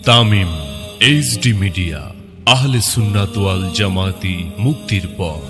Tamim HD media, আহলে সুন্নাত ওয়াল জামাতি, মুক্তির পথ।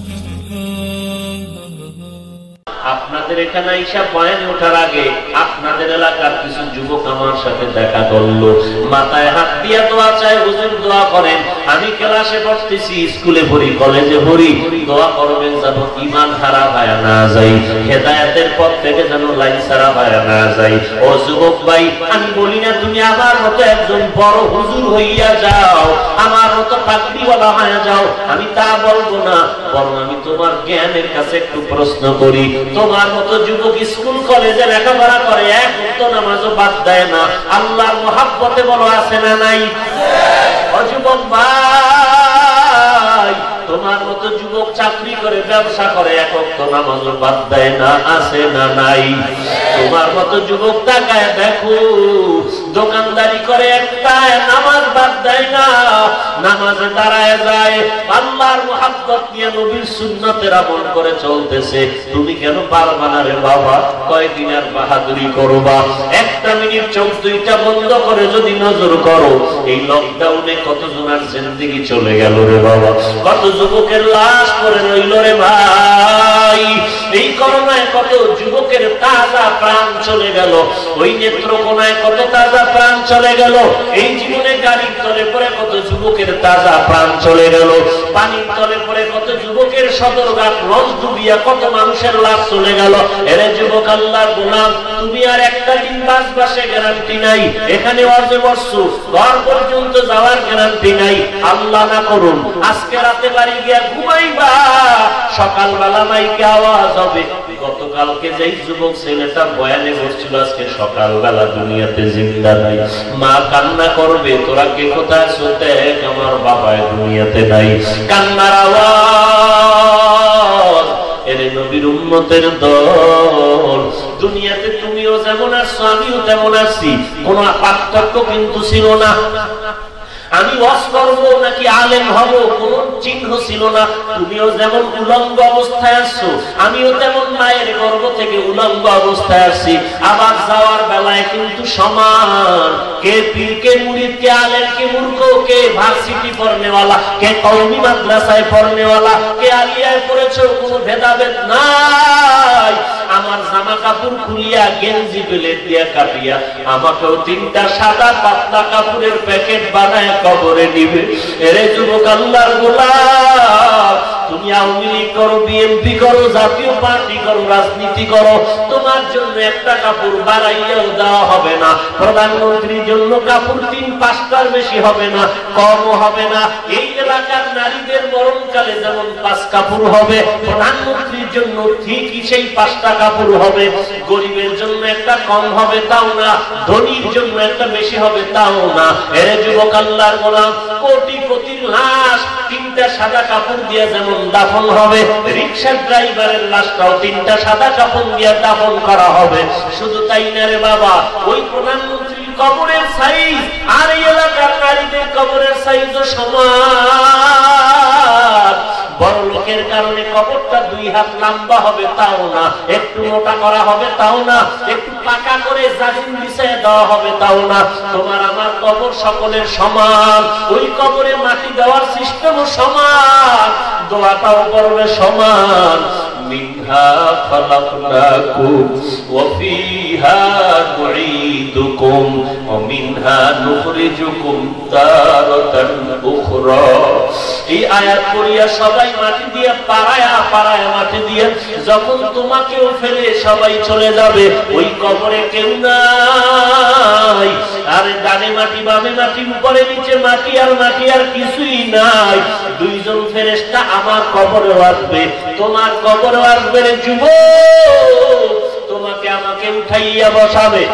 আপনাদের এখানে আইসা বয়ানে ওঠার আগে আপনাদের এলাকার কিছু যুবক আমার সাথে দেখা করলো, মাথায় হাত দিয়া দোয়া চায়, হুজুর দোয়া করেন, আমি ক্লাসে পড়তেছি, স্কুলে পড়ি, কলেজে পড়ি, দোয়া করবেন যেন ঈমান হারা হয় না যাই, হেদায়েতের পথ থেকে যেন লাইন ছাড়া হয় না যাই। ও যুবক ভাই, আমি বলি না তুমি আমার মতো একজন বড় হুজুর হইয়া যাও, আমার মতো পাগড়িওয়ালা হয়ে যাও, আমি তা বলবো না, বরং আমি তোমার জ্ঞানের কাছে একটু প্রশ্ন করি। তোমার মতো যুবক স্কুল কলেজে লেখাপড়া করে, এক ওয়াক্ত নামাজও বাদ দেয় না, আল্লাহর মহব্বতে বলো আছে না নাই? ও যুবক ভাই, তোমার মতো যুবক চাকরি করে, ব্যবসা করে, এক ওয়াক্ত নামাজও বাদ দেয় না, আছে না নাই? তোমার মতো যুবক তাকায় দেখো, দোকানদারি করে, একটা নামাজ বাদ দেয় না, নামাজে দাঁড়ায় যায়, আল্লাহর মুহাব্বত নিয়ে নবীর সুন্নতের আমল করে চলতেছে। তুমি কেন পারবা না রে বাবা? কয়দিন আর বাহাদুরি করবা? একটা মিনিট চোখ দুইটা বন্ধ করে যদি নজর করো, এই লকডাউনে কত জনের জিন্দেগি চলে গেল রে বাবা, কত যুবকের লাশ পড়ে রইল রে ভাই, এই করোনায় কত যুবকের তাজা প্রাণ চলে গেল, ওই নেত্রকোনায় কত তাজা প্রাণ চলে গেল, এই জীবনে গাড়ির তলে পড়ে কত যুবকের তাজা প্রাণ চলে গেল, পানির তলে পড়ে কত যুবকের সদরঘাট লঞ্চ ডুবিয়া কত মানুষের লাশ চলে গেল। এরে যুবক, আল্লাহর গোলাম, তুমি আর একটা দিন বাঁচবা সে গ্যারান্টি নাই, এখানে ওয়াজে বসছো, ঘর পর্যন্ত যাওয়ার গ্যারান্টি নাই। আল্লাহ না করুন আজকে রাতে বাড়ি গিয়া ঘুমাইবা, সকালবেলা মাইকে আওয়াজ হবে, গতকালকে যেই যুবক ছেলেটা বয়ানে বসছিল আজকে সকালবেলা দুনিয়াতে জিন্দা নাই। মা কান্না করবে, তোরা কে কোথায় আছো? দেখ আমার বাবা দুনিয়াতে নাই। কান্নার আওয়াজ। এর নবীর উম্মতের দল, দুনিয়াতে তুমিও যেমন আসছো আমিও তেমন আসছি, কোন পার্থক্য কিন্তু ছিল না। আমি ওয়াজ করব নাকি আলেম হব কোন চিহ্ন ছিল না। তুমিও যেমন উলঙ্গ অবস্থায় আসছো, আমিও তেমন মায়ের গর্ভ থেকে উলঙ্গ অবস্থায় আসছি। আবার যাওয়ার বেলায় কিন্তু সমান, কে পীর, কে মুরিদ, কে আলেম, কে মূর্খ, কে ভার্সিটি পড়নেওয়ালা, কে কওমি মাদ্রাসায় পড়নেওয়ালা, কে আলিয়ায় পড়েছো, কোনো ভেদাভেদ নাই। আমার জামা কাপড় খুলিয়া গেঞ্জি প্লেট দিয়া কাটিয়া আমাকেও তিনটা সাদা পাতলা কাপড়ের প্যাকেট বানায় কবরে নিবে। এরে যুবক, আল্লাহর গোলাম, তুমি আওয়ামী লীগ করো, বিএনপি করো, জাতীয় পার্টি করো, রাজনীতি করো, তোমার জন্য একটা কাপড় বাড়াইয়াও দেওয়া হবে না। প্রধানমন্ত্রীর জন্য কাপড় 3-5টার বেশি হবে না, কমও হবে না। এই এলাকার নারীদের মরণকালে যেমন 5 কাপড় হবে, প্রধানমন্ত্রীর জন্য ঠিকই সেই 5টা কাপড় হবে। গরিবের জন্য একটা কম হবে তাও না, ধনীর জন্য একটা বেশি হবে তাও না। এরে যুবক, আল্লাহর গোলাম, কোটিপতির লাশ 3টা সাদা কাপড় দিয়ে যেমন দাফন হবে, রিকশার ড্রাইভারের লাশটাও 3টা সাদা কাপড় দিয়ে দাফন করা হবে। শুধু তাই না রে বাবা, ওই প্রধানমন্ত্রীর কবরের সাইজ আর এই এলাকার নারীদের কবরের সাইজও সমান। বড় লোকের কারণে কবরটা 2 হাত লম্বা হবে তাও না, একটু মোটা করা হবে তাও না, একটু পাকা করে জাজিম বিছায় দেওয়া হবে তাও না। তোমার আমার কবর সকলের সমান, ওই কবরে মাটি দেওয়ার সিস্টেমও সমান, দোয়াটাও করবে সমান। মিনহা খালাকনাকুম ওয়া ফিহা নুঈদুকুম ওয়া মিনহা নুখরিজুকুম তারাতান উখরা। এই আয়াত পড়িয়া সবাই মাটি দিয়ে পাড়ায়া মাটি দিয়ে যখন তোমাকেও ফেলে সবাই চলে যাবে, ওই কবরে কেউ নাই। আর ডানে মাটি, বামে মাটি, উপরে নিচে মাটি, আর মাটি আর কিছুই নাই। 2 জন ফেরেশতা আমার কবরে আসবে, তোমার কবরে আসবে রে যুবক, তোমাকে আমাকে উঠাইয়া বসাবে।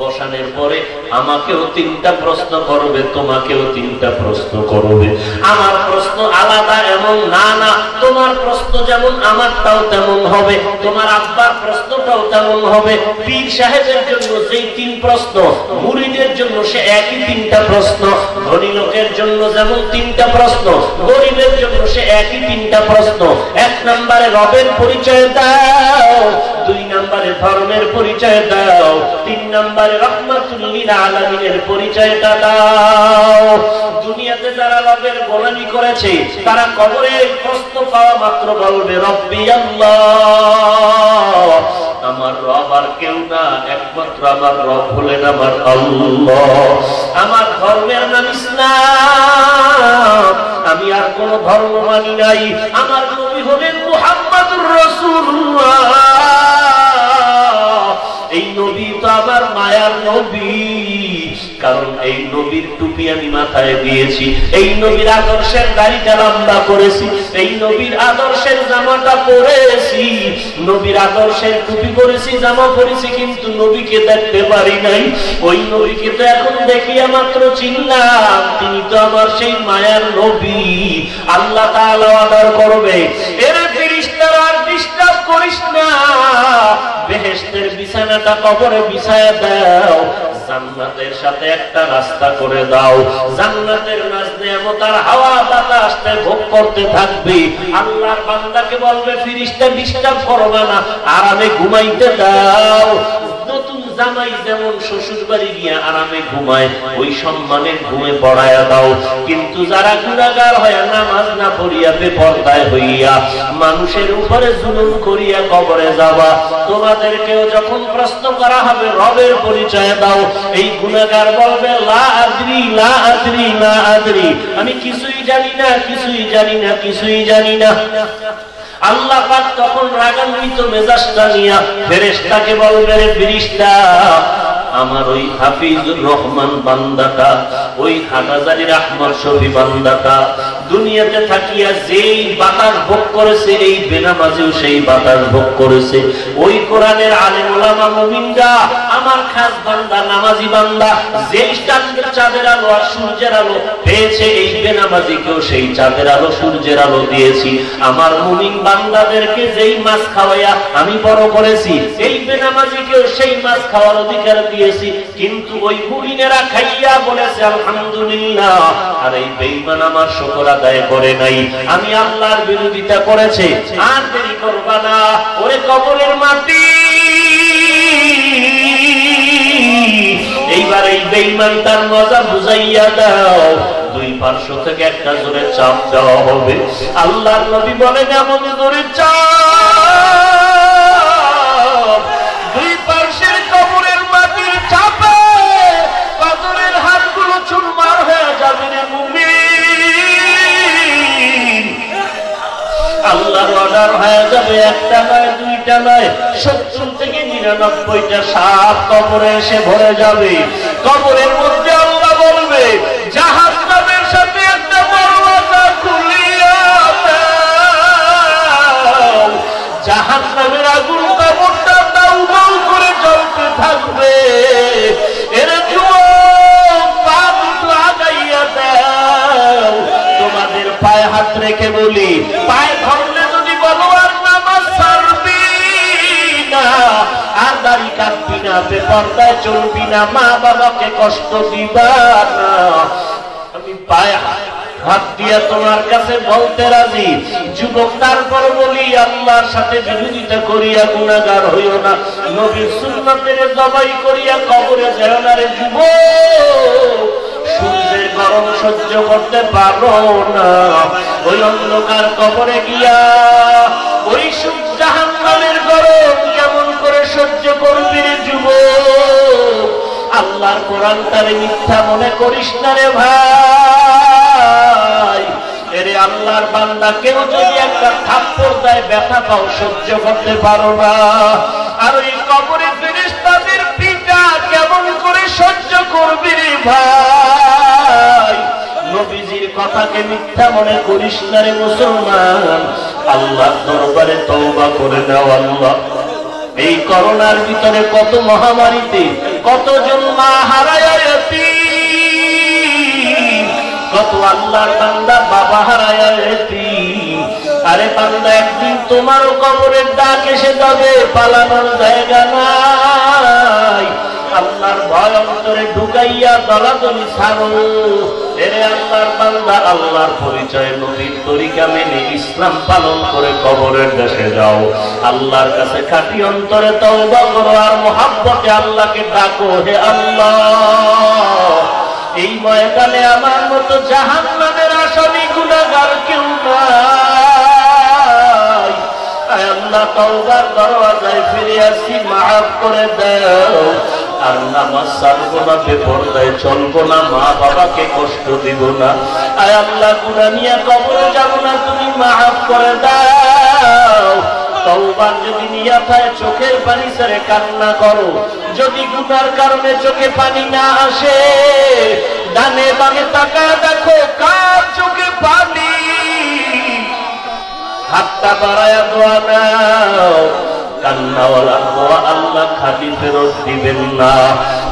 বসানোর পরে আমাকেও 3টা প্রশ্ন করবে, তোমাকেও 3টা প্রশ্ন করবে। আমার প্রশ্ন আলাদা এমন না, না, তোমার প্রশ্ন যেমন আমারটাও তেমন হবে, তোমার আব্বার প্রশ্নটাও তেমন হবে। পীর সাহেবের জন্য যেই 3 প্রশ্ন, মুরিদের জন্য সে একই 3টা প্রশ্ন। ধনী লোকের জন্য যেমন 3টা প্রশ্ন, গরিবের জন্য সে একই 3টা প্রশ্ন। 1 নম্বরে রবের পরিচয় দাও, 2 নম্বরে ধর্মের পরিচয় দাও, 3 নম্বরে রাহমাতুল লিল আলামিনের পরিচয়টা দাও। দুনিয়াতে যারা রবের গোলামি করেছে তারা কবরে প্রশ্ন পাওয়া মাত্র বলবে রব্বি আল্লাহ, আমার রব আর কেউ না, একমাত্র আমার রব হলেন আমার আল্লাহ। আমার ধর্মের নাম ইসলাম, আমি আর কোন ধর্ম মানি নাই। আমার নবী হলেন মুহাম্মদুর রাসূলুল্লাহ। এই নবী তো আমার মায়ার নবী, কারণ এই নবীর টুপি আমি মাথায় দিয়েছি, এই নবীর আদর্শের দাড়িটা লম্বা করেছি, এই নবীর আদর্শের জামাটা পরেছি, নবীর আদর্শের টুপি পরেছি, জামা পরেছি, কিন্তু নবীকে দেখতে পারি নাই। ওই নবীকে তো এখন দেখিয়া মাত্র চিনলাম, তিনি তো আমার সেই মায়ার নবী। আল্লাহ তাআলা অর্ডার করবে, এর ফেরেশতারা আর ডিস্টার্ব করিস না, বেহেশতের বিছানাটা কবরে বিছায়া দাও, জান্নাতের সাথে একটা রাস্তা করে দাও, জান্নাতের নেয়ামত আর হাওয়া বাতাসে ভোগ করতে থাকবে। আল্লাহর বান্দাকে বলবে ফেরেশতা ডিস্টার্ব করবে না, আরামে ঘুমাইতে দাও। নতুন জামাই যেমন শ্বশুর বাড়ি গিয়া আরামে ঘুমায়, ওই সম্মানের ঘুমে পড়ায়া দাও। কিন্তু যারা গুনাহগার হইয়া নামাজ না পড়িয়া বেপরদায় হইয়া মানুষের উপরে জুলুম করিয়া কবরে যাবা, তোমাদেরকেও যখন প্রশ্ন করা হবে রবের পরিচয় দাও, এই গুনাহগার বলবে লা আদরি লা আদরি লা আদরি, আমি কিছুই জানি না, কিছুই জানি না, কিছুই জানি না। আল্লাহ পাক তখন রাগান্বিত মেজাজটা নিয়া ফেরেশতাকে বলবে, রে ফেরেশতা, আমার ওই হাফিজুর রহমান বান্দাটা, ওই হাটাজারির আহমদ শফি বান্দাটা দুনিয়াতে থাকিয়া যেই বাতাস ভোগ করেছে, এই বেনামাজিও সেই বাতাস ভোগ করেছে। ওই কোরআনের আলেম ওলামা মুমিনরা আমার খাস বান্দা, নামাজি বান্দা, যেই চাঁদের আলো আর সূর্যের আলো পেয়েছে, এই বেনামাজিকেও সেই চাঁদের আলো সূর্যের আলো দিয়েছি। আমার মুমিন বান্দাদেরকে যেই মাছ খাওয়াইয়া আমি বড় করেছি, এই বেনামাজিকেও সেই মাছ খাওয়ার অধিকার দিয়েছি। কিন্তু ওই মুমিনেরা খাইয়া বলেছে আলহামদুলিল্লাহ, আর এই বেঈমান আমার শুকর আদায় করে নাই, আমি আল্লাহর বিরোধিতা করেছে। আর দেরি করবা না, ওরে কবরের মাটি, এইবার এই বেঈমান তার মজা বুঝাইয়া দাও। দুই পার্শ্ব থেকে একটা জোরে চাপ দেওয়া হবে। আল্লাহর নবী বলেন এমন জোরে চাপ, দুই পার্শ্বের কবরের মাটির চাপে পাথরের হাতগুলো চুরমার হয়ে যাবে রে মুমিন। আল্লাহর অর্ডার হয়ে যাবে, একটা নয়, দুইটা নয়, 70 থেকে 99টা সাপ কবরে এসে ভরে যাবে। কবরের মধ্যে আল্লাহ বলবে, জাহান্নামের সাথে একটা দরওয়াজা খুলিয়া দাও। জাহান্নামের আগুন কবরটা দাউ দাউ করে জ্বলতে থাকবে। এর যুবক, পা দুটো আগাইয়া দাও। তোমাদের পায়ে হাত রেখে বলি, পায়ে ধরলে যদি বলো আর নামাজ ছাড়বি না, আর দাড়ি কাটবি না, বেপরদায় চলবি না, মা বাবাকে কষ্ট দিবা না, আমি পায়ে হাত দিয়া তোমার কাছে বলতে রাজি। যুবক, তারপর বলি আল্লাহর সাথে বিরোধিতা করিয়া গুনাহগার হইও না, নবীর সুন্নতের জবাই করিয়া কবরে যেও না রে যুবক। সূর্যের গরম সহ্য করতে পারো না, ওই অন্ধকার কবরে গিয়া ওই জাহান্নামের গরম কেমন করে সহ্য করবি রে যুবক। আল্লাহর কোরআন তারে মিথ্যা মনে করিস না রে ভাই। এরে আল্লাহর বান্দা, কেউ যদি একটা থাপ্পড় দেয় ব্যথা পাও, সহ্য করতে পারো না, আর ওই কবরে ফেরেশতাদের পিটা কেমন করে সহ্য করবি রে ভাই। নবীজির কথাকে মিথ্যা মনে করিস না রে মুসলমান। আল্লাহর দরবারে তওবা করে দাও। আল্লাহ, এই করোনার ভিতরে কত মহামারীতে কতজন মা হারায়া এতিম, কত আল্লাহর বান্দা বাবা হারায়া এতিম। আরে বান্দা, একদিন তোমারও কবরের ডাক এসে যাবে, পালানোর জায়গা নাই। আল্লাহর ভয় অন্তরে ঢুকাইয়া দলাদলি ছাড়ো। এরে আল্লাহর বান্দা, আল্লাহর পরিচয় নবীর তরিকা মেনে ইসলাম পালন করে কবরের দেশে যাও। আল্লাহর কাছে খাঁটি অন্তরে তওবা করো আর মুহাব্বতে আল্লাহকে ডাকো, হে আল্লাহ এই ময়দানে আমার মতো জাহান্নামের আসামি গুনাহগার কেউ নাই। আল্লাহ তওবার দরওয়াজায় ফিরে আসি, মাফ করে দাও। আর নামাজ ছাড়বো না, বেপরদায় চলবো না, মা বাবাকে কষ্ট দিব না। আয় আল্লাহ গুনাহ নিয়ে কবরে যাব না, তুমি মাফ করে দাও। তওবার যদি নিয়ত হয় চোখের পানি ছেড়ে কান্না করো। যদি গুনার কারণে চোখে পানি না আসে, ডানে বামে তাকায় দেখো কার চোখে পানি। হাতটা বাড়ায়া দোয়া নাও, কান্নাওয়ালা দোয়া আল্লাহ খালি ফেরত দিবেন না।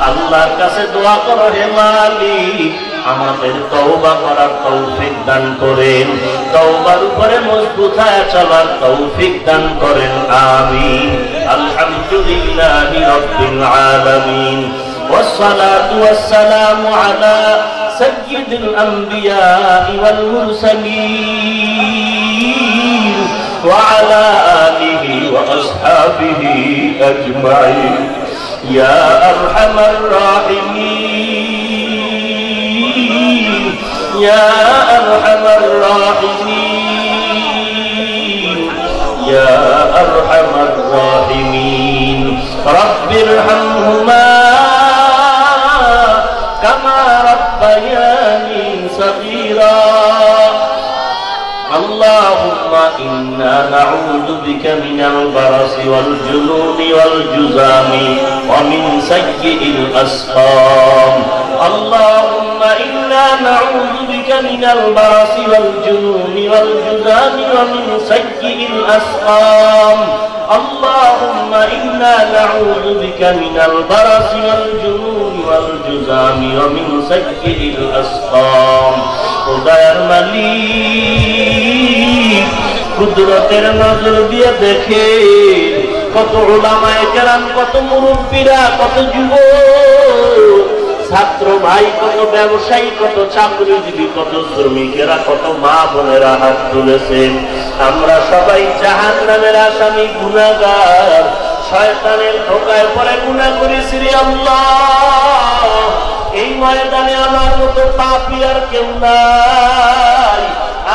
আল্লাহর কাছে দোয়া করো, হে মালিক আমাদের তওবা করার তৌফিক দান করেন, তওবার উপরে মজবুত হয়ে চলার তৌফিক দান করেন, আমিন। আলহামদুলিল্লাহি রাব্বিল আলামিন, والصلاة والسلام على سيد الأنبياء والمرسلين وعلى آله وأصحابه أجمعين يا أرحم الراحمين يا أرحم الراحمين يا أرحم الراحمين رب ارحمهما كما ربياني صغيرا اللهم إنا نعوذ بك من البرص والجنون والجذام ومن سيء الأسقام اللهم إنا نعوذ بك من البرص والجنون والجذام ومن سيء الأسقام اللهم إنا نعوذ بك من البرص والجنون والجذام ومن سيء الأسقام খুদার মালিক কুদরতের নজর দিয়ে দেখে কত উলামায়ে কেরাম, কত মুরব্বীরা, কত যুবক ছাত্র ভাই, কত ব্যবসায়ী, কত চাকরিজীবী, কত শ্রমিকেরা, কত মা বোনেরা হাত তুলেছেন। আমরা সবাই জাহান্নামের আসামি, গুনাহগার, শয়তানের ধোঁকায় পড়ে গুনাহ করেছি রে আল্লাহ। এই ময়দানে আমার মতো পাপী আর কেউ নাই।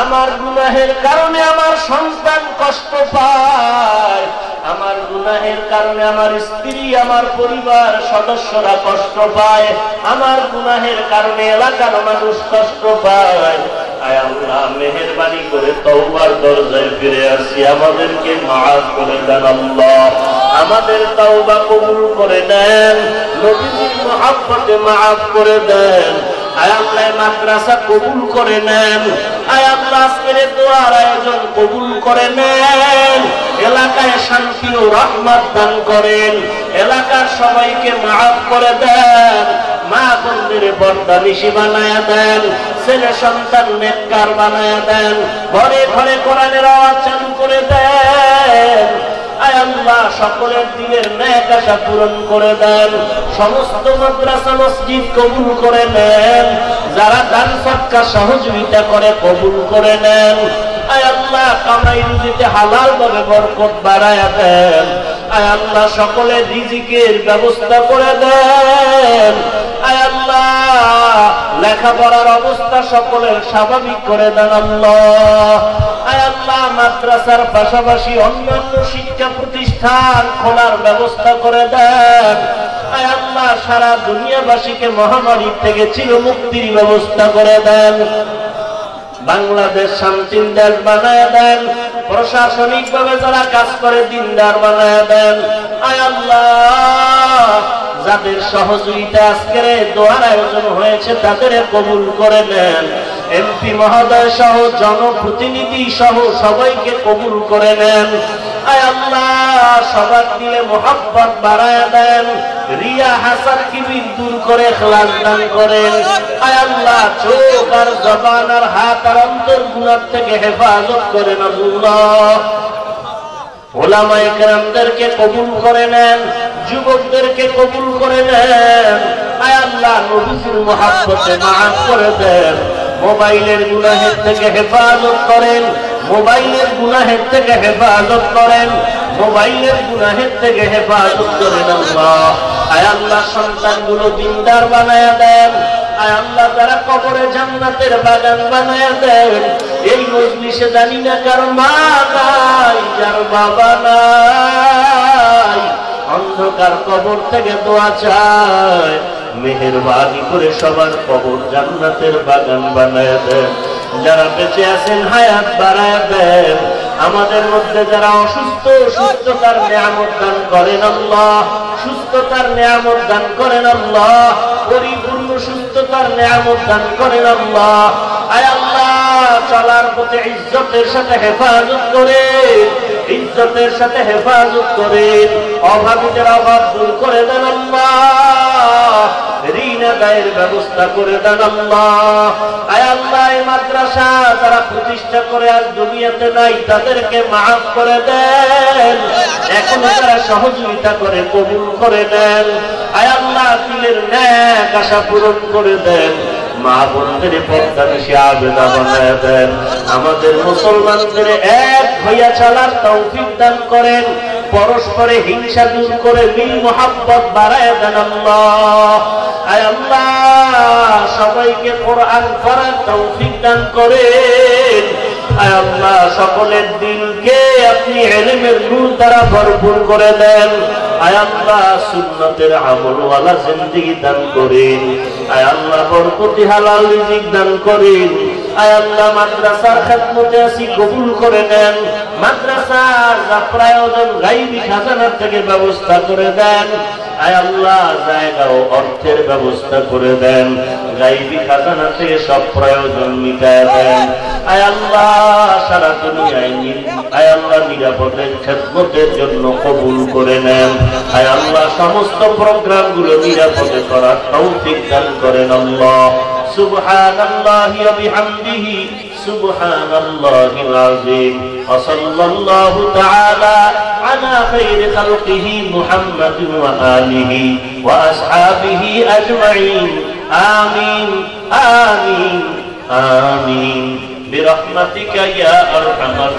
আমার গুনাহের কারণে আমার সন্তান কষ্ট পায়, আমার গুনাহের কারণে আমার স্ত্রী, আমার পরিবার সদস্যরা কষ্ট পায়, আমার গুনাহের কারণে এলাকার মানুষ কষ্ট পায়। আয় আল্লাহ মেহেরবানি করে তওবার দরজায় ফিরে আসি, আমাদেরকে মাফ করে দেন আল্লাহ, আমাদের তওবা কবুল করে দেন, নবীর মহব্বতে মাফ করে দেন। আয় আল্লাহ মাদ্রাসা কবুল করে নেন, আয় আল্লাহ আজকের দোয়ার আয়োজন কবুল করে নেন, এলাকায় শান্তি ও রহমত দান করেন, এলাকার সবাইকে মাফ করে দেন, মা বোনদের পর্দা নিশি বানায়া দেন, ছেলে সন্তান নেককার বানায়া দেন, ঘরে ঘরে কোরআনের আওয়াজ চালু করে দেন। আয় আল্লাহ সকলের দিনের নেক আশা পূরণ করে দেন, সমস্ত মাদ্রাসা মসজিদ কবুল করে নেন, যারা দান সদকা সহযোগিতা করে কবুল করে নেন। আয় আল্লাহ কামাই রুজিতে হালাল ভাবে বরকত বাড়ায়া দেন। আয় আল্লাহ সকলের রিজিকের ব্যবস্থা করে দেন। আয় আল্লাহ লেখাপড়ার অবস্থা সকলের স্বাভাবিক করে দেন আল্লাহ। আয় আল্লাহ মাদ্রাসার পাশাপাশি অন্যান্য শিক্ষা প্রতিষ্ঠান খোলার ব্যবস্থা করে দেন। আয় আল্লাহ সারা দুনিয়াবাসীকে মহামারীর থেকে চিরমুক্তির ব্যবস্থা করে দেন। বাংলাদেশ শান্তির দেশ বানায় দেন, প্রশাসনিক ভাবে যারা কাজ করে দিনদার বানায় দেন। আয় আল্লাহ যাদের সহযোগিতা আজকের দোয়ার আয়োজন হয়েছে তাদের কবুল করে নেন, এমপি মহোদয় সহ জনপ্রতিনিধি সহ সবাইকে কবুল করে নেন। আয় আল্লাহ সবার দিলে মোহাব্বত বাড়ায় দেন, রিয়া হাসান কিবির দূর করে ইখলাস দান করেন। আয় আল্লাহ চোখ আর জবান আর হাত আর অন্তর গুনাহ থেকে হেফাজত করেন আল্লাহ। উলামায়ে কেরামদেরকে কবুল করে নেন, যুবকদেরকে কবুল করে নেন। আয় আল্লাহ আল্লাহ নবীর মুহাব্বতে মাফ করে দেন। মোবাইলের গুনাহের থেকে হেফাজত করেন, মোবাইলের গুনাহের থেকে হেফাজত করেন, মোবাইলের গুনাহের থেকে হেফাজত করেন আল্লাহ। আয় আল্লাহ সন্তানগুলো দিনদার বানায়া দেন। আয় আল্লাহ তারা কবরে জান্নাতের বাগান বানায়া দেন। এই মজলিসে জানি না কার মা নাই, যার বাবা নাই, অন্ধকার কবর থেকে দোয়া চায়, মেহেরবানি করে সবার কবর জান্নাতের বাগান বানায়া দেন। যারা বেঁচে আছেন হায়াত বাড়ায়া দেন। আমাদের মধ্যে যারা অসুস্থ, সুস্থতার নিয়ামত দান করেন আল্লাহ, সুস্থতার নিয়ামত দান করেন আল্লাহ, পরিপূর্ণ সুস্থতার নিয়ামত দান করেন আল্লাহ। আয় আল্লাহ চলার পথে ইজ্জতের সাথে হেফাজত করেন, ইজ্জতের সাথে হেফাজত করেন। অভাবীদের অভাব দূর করে দেন আল্লাহ, ঋণ আদায়ের ব্যবস্থা করে দেন আল্লাহ। আয় আল্লাহ এই মাদ্রাসা যারা প্রতিষ্ঠা করে আজ দুনিয়াতে নাই তাদেরকে মাফ করে দেন, এখন যারা সহযোগিতা করে কবুল করে দেন। আয় আল্লাহ দিলের ন্যাক আশা পূরণ করে দেন, মা বোনদের পর্দা নিশে আবেদা বানায় দেন। আমাদের মুসলমানদের এক হইয়া চলার তৌফিক দান করেন, পরস্পরে হিংসা দূর করে মিল মোহাব্বত বাড়ায় দেন আল্লাহ। আয় আল্লাহ সবাইকে কোরআন পড়ার তৌফিক দান করেন। আয় আল্লাহ সকলের দিলকে আপনি ইলমের নূর দ্বারা ভরপুর করে দেন। আয় আল্লাহ সুন্নতের আমলওয়ালা জিন্দেগি দান করেন। আয় আল্লাহ বরকতি হালাল রিজিক দান করেন। আয় আল্লাহ মাদ্রাসার খেদমতে আসি কবুল করে নেন। মাদ্রাসার যা প্রয়োজন গায়বী খাজানা থেকে ব্যবস্থা করে দেন। আয় আল্লাহ জায়গা ও অর্থের ব্যবস্থা করে দেন, গায়বী খাজানা থেকে সব প্রয়োজন মিটায় দেন। আয় আল্লাহ সারা দুনিয়ায় আয় আল্লাহ নিরাপদের খেদমতের জন্য কবুল করে নেন। আয় আল্লাহ সমস্ত প্রোগ্রামগুলো নিরাপদে করার তৌফিক দান করেন আল্লাহ। সুবহানাল্লাহি ওয়া বিহামদিহি সুবহানাল্লাহিল আযীম। ওয়া সাল্লাল্লাহু তাআলা আলা খায়রি খালকিহি মুহাম্মাদিন ওয়া আলিহি ওয়া আসহাবিহি আজমাইন। আমিন আমিন আমিন বিরহমাতিকা ইয়া আরহামার